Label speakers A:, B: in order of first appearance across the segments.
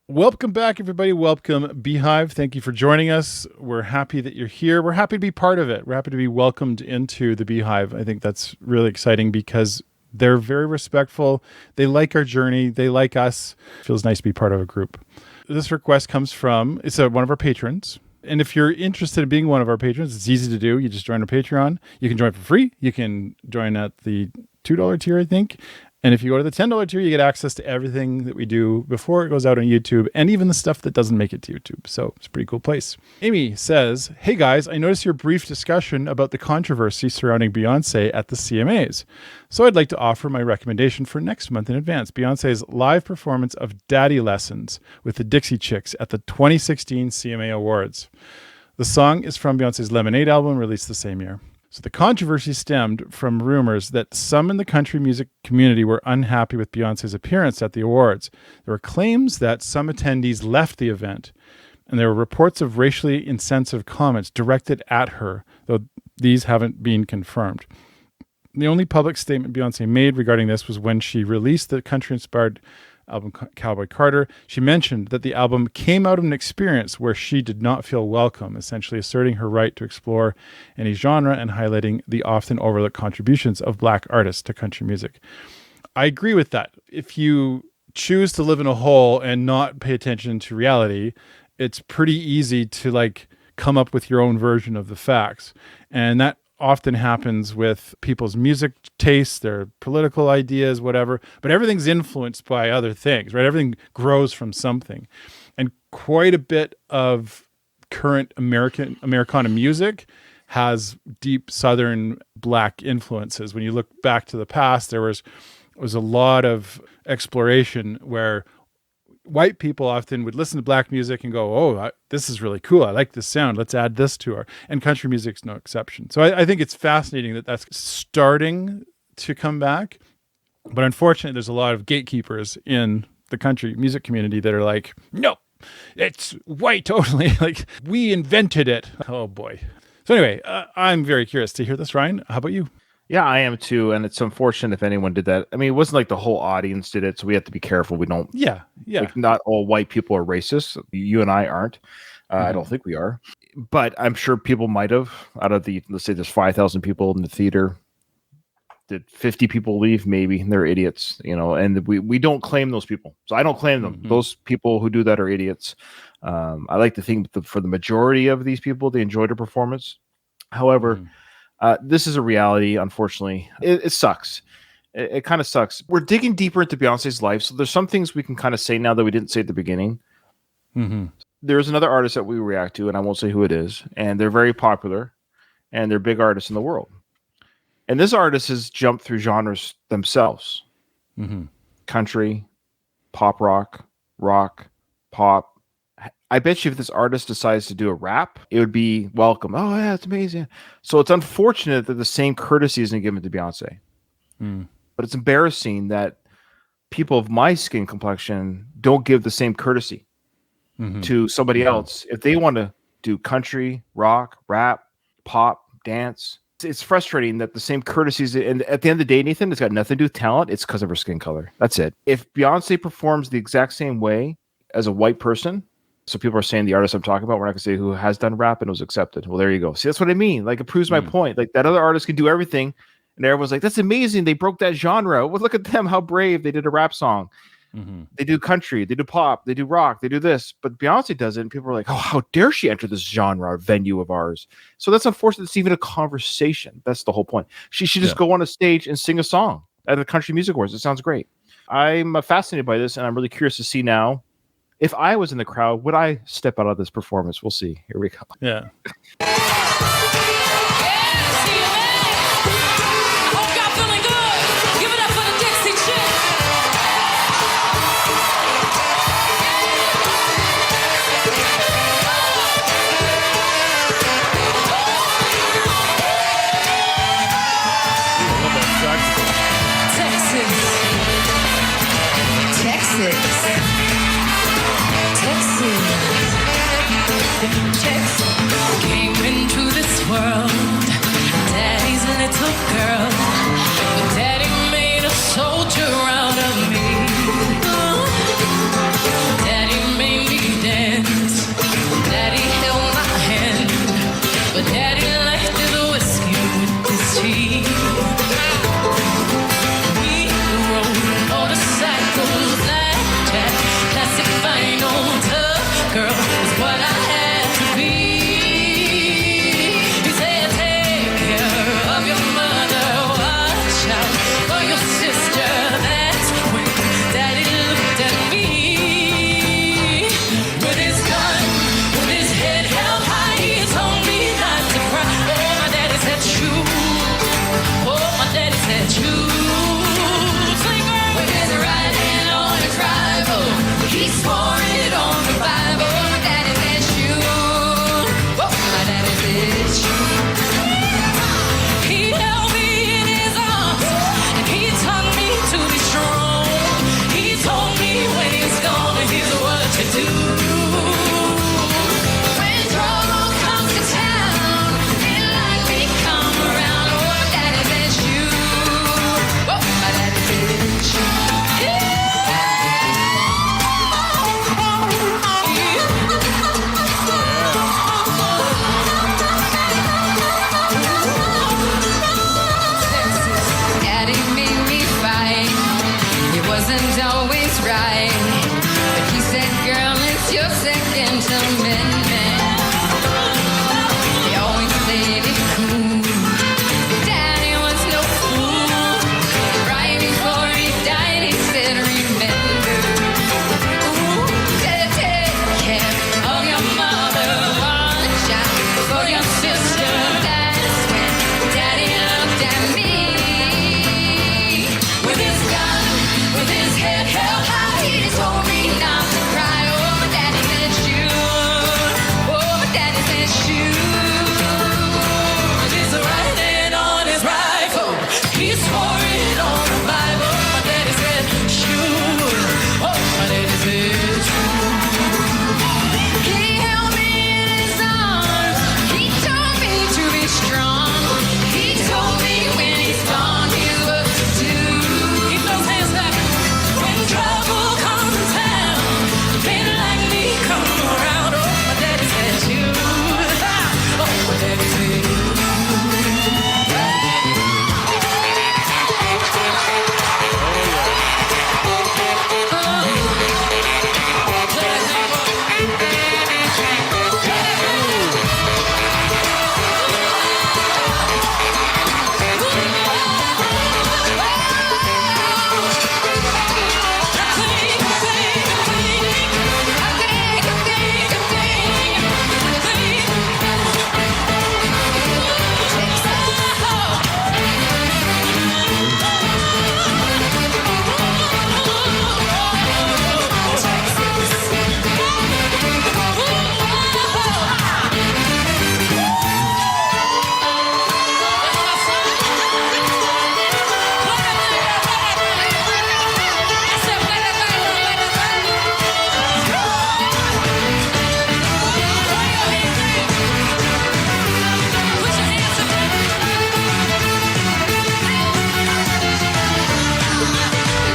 A: Welcome back, everybody. Welcome, Beehive. Thank you for joining us. We're happy that you're here. We're happy to be part of it. We're happy to be welcomed into the Beehive. I think that's really exciting because they're very respectful. They like our journey. They like us. It feels nice to be part of a group. This request comes from, one of our patrons. And if you're interested in being one of our patrons, it's easy to do. You just join our Patreon. You can join for free. You can join at the $2 tier, I think. And if you go to the $10 tier, you get access to everything that we do before it goes out on YouTube and even the stuff that doesn't make it to YouTube. So it's a pretty cool place. Amy says, hey guys, I noticed your brief discussion about the controversy surrounding Beyonce at the CMAs. So I'd like to offer my recommendation for next month in advance. Beyonce's live performance of Daddy Lessons with the Dixie Chicks at the 2016 CMA Awards. The song is from Beyonce's Lemonade album released the same year. So the controversy stemmed from rumors that some in the country music community were unhappy with Beyonce's appearance at the awards. There were claims that some attendees left the event, and there were reports of racially insensitive comments directed at her, though these haven't been confirmed. The only public statement Beyonce made regarding this was when she released the country-inspired album Cowboy Carter. She mentioned that the album came out of an experience where she did not feel welcome, essentially asserting her right to explore any genre and highlighting the often overlooked contributions of Black artists to country music. I agree with that. If you choose to live in a hole and not pay attention to reality, it's pretty easy to come up with your own version of the facts. And that often happens with people's music tastes, their political ideas, whatever, but everything's influenced by other things, right? Everything grows from something. And quite a bit of current Americana music has deep Southern Black influences. When you look back to the past, there was a lot of exploration where white people often would listen to Black music and go, oh, this is really cool. I like this sound. Let's add this to her. And country music's no exception. So I think it's fascinating that that's starting to come back. But unfortunately, there's a lot of gatekeepers in the country music community that are like, no, it's white only. We invented it. Oh, boy. So anyway, I'm very curious to hear this. Ryan, how about you?
B: Yeah, I am too, and it's unfortunate if anyone did that. I mean, it wasn't like the whole audience did it, so we have to be careful. We don't.
A: Yeah.
B: Not all white people are racist. You and I aren't. I don't think we are, but I'm sure people might have. Out of let's say there's 5,000 people in the theater. Did 50 people leave? Maybe they're idiots, And we don't claim those people, so I don't claim them. Those people who do that are idiots. I like to think for the majority of these people, they enjoyed the performance. However. This is a reality, unfortunately. It sucks. It kind of sucks. We're digging deeper into Beyonce's life, so there's some things we can kind of say now that we didn't say at the beginning. There's another artist that we react to, and I won't say who it is, and they're very popular, and they're big artists in the world. And this artist has jumped through genres themselves. Country, pop rock, pop. I bet you if this artist decides to do a rap, it would be welcome. Oh, yeah, it's amazing. So it's unfortunate that the same courtesy isn't given to Beyonce. But it's embarrassing that people of my skin complexion don't give the same courtesy to somebody else. If they want to do country, rock, rap, pop, dance, it's frustrating that the same courtesies, and at the end of the day, Nathan, it's got nothing to do with talent. It's because of her skin color. That's it. If Beyonce performs the exact same way as a white person, so people are saying the artist I'm talking about, we're not going to say who has done rap and was accepted. Well, there you go. See, that's what I mean. It proves my point. That other artist can do everything. And everyone's like, that's amazing. They broke that genre. Well, look at them. How brave. They did a rap song. They do country. They do pop. They do rock. They do this. But Beyonce does it. And people are like, oh, how dare she enter this genre or venue of ours? So that's unfortunate. It's even a conversation. That's the whole point. She should just go on a stage and sing a song at the Country Music Awards. It sounds great. I'm fascinated by this. And I'm really curious to see now. If I was in the crowd, would I step out of this performance? We'll see. Here we go.
A: Yeah.
C: Came into wasn't always right. But he said, girl, it's your Second Amendment. He always played it cool. Your daddy was no fool. Right before he died, he said, remember, ooh, better take care of your mother. Watch out for your sister. That's when daddy looked at me. With his gun, with his head held high, he just told me not to cry. Oh, daddy said shoot. Oh, daddy said shoot. With his right hand on his rifle, he swore it on the Bible. My daddy said shoot. Oh, my daddy said shoot. He held me in his arms. He told me to be strong. He told me when he's gone, here's what to do. Keep those hands up. When trouble comes in town, men like me come around. Oh, my daddy said shoot. Oh, my daddy said shoot.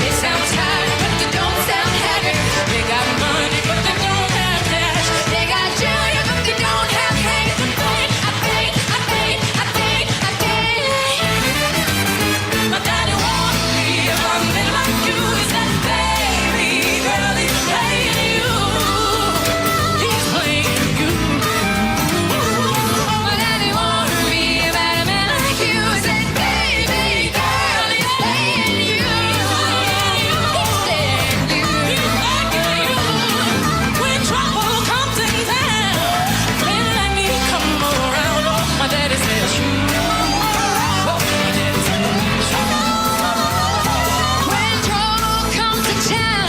C: They sound tired, but they don't sound happy. They got money, but they don't have cash. They got jewelry, but they don't have hate. I think. My daddy warned me about men like you. He said, baby girl, he's playing you. He's playing you. My daddy warned me about a man like you. He said, baby girl, he's playing you. He's playing you. When trouble comes in town, men like me come around. Oh, my daddy said shoot. Oh, my daddy said shoot. When trouble comes to town,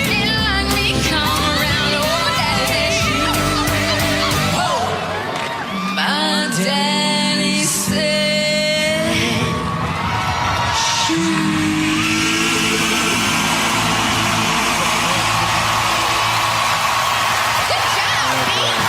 C: men like me come around. Oh, my daddy said shoot. Oh, my daddy said shoot. Good job, Pete.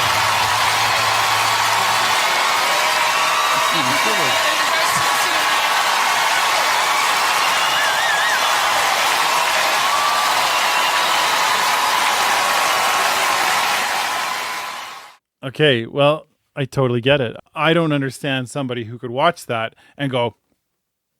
A: Okay, well, I totally get it. I don't understand somebody who could watch that and go,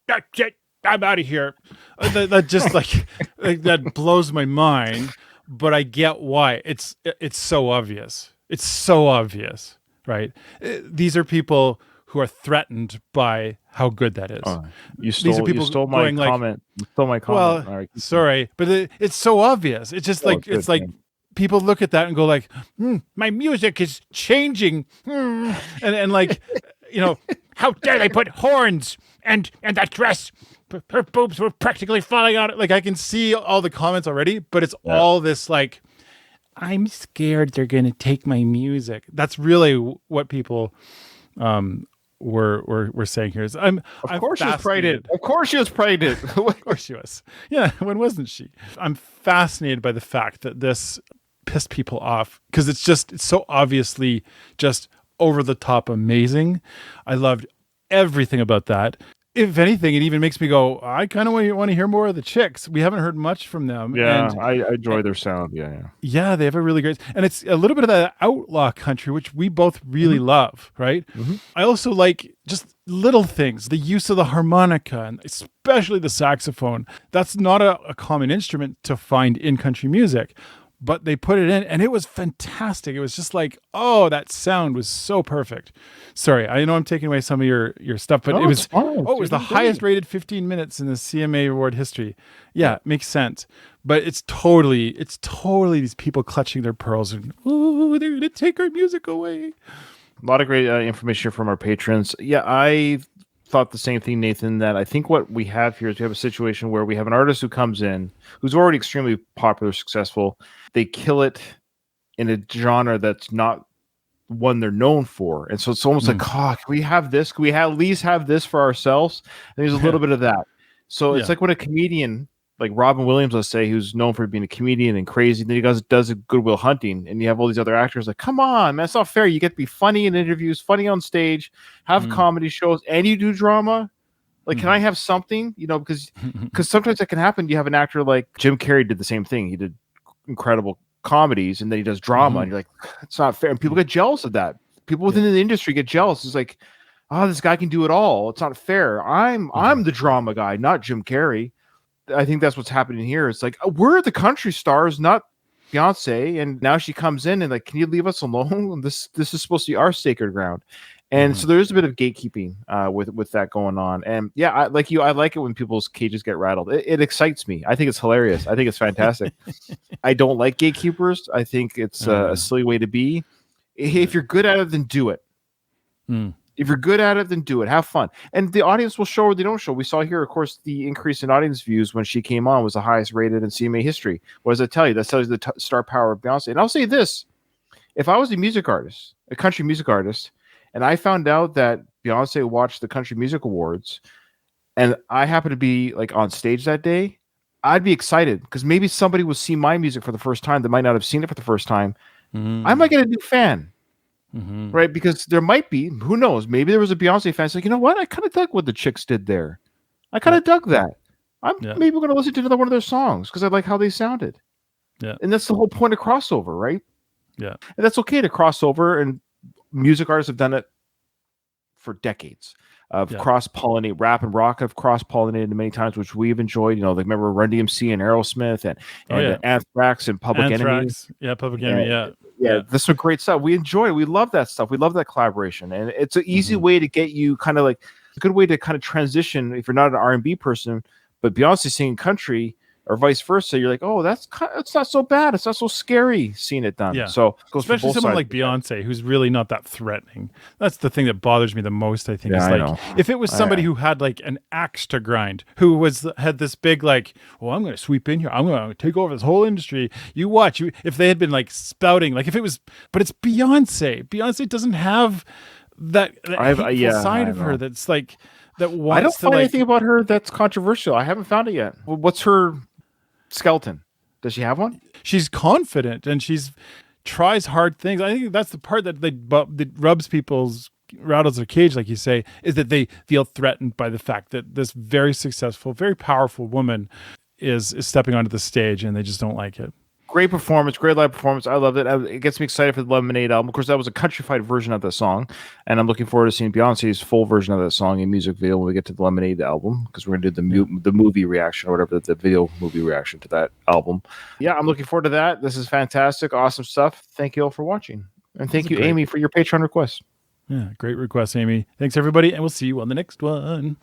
A: "That's it, I'm out of here." That just like that blows my mind. But I get why. It's so obvious. It's so obvious, right? These are people who are threatened by how good that is.
B: Oh,
A: These are people
B: you stole my
A: going like,
B: comment. You stole my
A: well,
B: comment. All right, keep
A: sorry, but it's so obvious. It's just like
B: good,
A: it's like
B: man.
A: people look at that and go like, my music is changing, and like, how dare they put horns and that dress? Her boobs were practically falling out. Like I can see all the comments already, but it's all this like, I'm scared they're gonna take my music. That's really what people were saying here. Of
B: course she was pregnant. Of course she was pregnant.
A: Of course she was. Yeah, when wasn't she? I'm fascinated by the fact that this pissed people off because it's so obviously just over the top amazing. I loved everything about that. if anything, it even makes me go, I kind of want to hear more of the Chicks. We haven't heard much from them.
B: Yeah,
A: And
B: I enjoy their sound. Yeah.
A: yeah, they have a really great, and it's a little bit of that outlaw country, which we both really love, right? I also like just little things, the use of the harmonica, and especially the saxophone. That's not a common instrument to find in country music, but they put it in, and it was fantastic. It was just like, oh, that sound was so perfect. Sorry, I know I'm taking away some of your stuff, but
B: No,
A: it was
B: it's fine.
A: oh, it was the
B: You're doing
A: highest
B: great.
A: rated 15 minutes in the CMA Award history. Yeah, it makes sense. But it's totally these people clutching their pearls and ooh, they're gonna take our music away.
B: A lot of great information from our patrons. Yeah, I thought the same thing, Nathan, that I think what we have here is we have a situation where we have an artist who comes in who's already extremely popular, successful. They kill it in a genre that's not one they're known for. And so it's almost like, oh, can we have this? Can we at least have this for ourselves? And there's a little bit of that. So it's like when a comedian, like Robin Williams, let's say, who's known for being a comedian and crazy, then he does a Good Will Hunting, and you have all these other actors like, come on, man, that's not fair. You get to be funny in interviews, funny on stage, have comedy shows, and you do drama. Like, can I have something? You know, because sometimes that can happen. You have an actor like Jim Carrey did the same thing. He did incredible comedies, and then he does drama, and you're like, it's not fair. And people get jealous of that. People within the industry get jealous. It's like, oh, this guy can do it all. It's not fair. I'm the drama guy, not Jim Carrey. I think that's what's happening here. It's like, we're the country stars, not Beyonce, and now she comes in and like, can you leave us alone? This is supposed to be our sacred ground. And so there's a bit of gatekeeping with that going on. And yeah, I like it when people's cages get rattled. It excites me. I think it's hilarious. I think it's fantastic. I don't like gatekeepers. I think it's a silly way to be. If you're good at it, then do it. If you're good at it, then do it. Have fun. And the audience will show or they don't show. We saw here, of course, the increase in audience views when she came on was the highest rated in CMA history. What does that tell you? That tells you the star power of Beyonce. And I'll say this. If I was a music artist, a country music artist, and I found out that Beyonce watched the Country Music Awards and I happened to be like on stage that day, I'd be excited because maybe somebody will see my music for the first time that might not have seen it for the first time. I might get a new fan. Right, because there might be, who knows, maybe there was a Beyonce fan like, you know what, I kind of dug what the Chicks did there. I kind of dug that. Maybe we're going to listen to another one of their songs because I like how they sounded. And that's the whole point of crossover, right? And that's okay to cross over, and music artists have done it for decades of cross-pollinate. Rap and rock have cross-pollinated many times, which we've enjoyed. You know, like remember Run DMC and Aerosmith and Anthrax and Public Enemy.
A: Yeah, Public Enemy,
B: Yeah, this is great stuff. We enjoy it. We love that stuff. We love that collaboration, and it's an easy way to get you kind of like a good way to kind of transition if you're not an R&B person, but Beyonce singing country or vice versa. You're like, oh, it's not so bad. It's not so scary seeing it done. So
A: especially someone like Beyonce, who's really not that threatening. That's the thing that bothers me the most. I think is like if it was somebody who had like an axe to grind, who had this big like, well, I'm going to sweep in here, I'm going to take over this whole industry. You watch. If they had been like spouting, like if it was, but it's Beyonce. Beyonce doesn't have that hateful side of her. That's like that.
B: I don't find anything about her that's controversial. I haven't found it yet. What's her skeleton? Does she have one?
A: She's confident and she's tries hard things. I think that's the part that rattles their cage, like you say, is that they feel threatened by the fact that this very successful, very powerful woman is stepping onto the stage, and they just don't like it.
B: Great performance, great live performance. I loved it. It gets me excited for the Lemonade album. Of course, that was a countrified version of that song, and I'm looking forward to seeing Beyonce's full version of that song in music video when we get to the Lemonade album, because we're going to do the movie reaction or whatever, the video movie reaction to that album. Yeah, I'm looking forward to that. This is fantastic, awesome stuff. Thank you all for watching, and thank you, Amy, for your Patreon request.
A: Yeah, great request, Amy. Thanks, everybody, and we'll see you on the next one.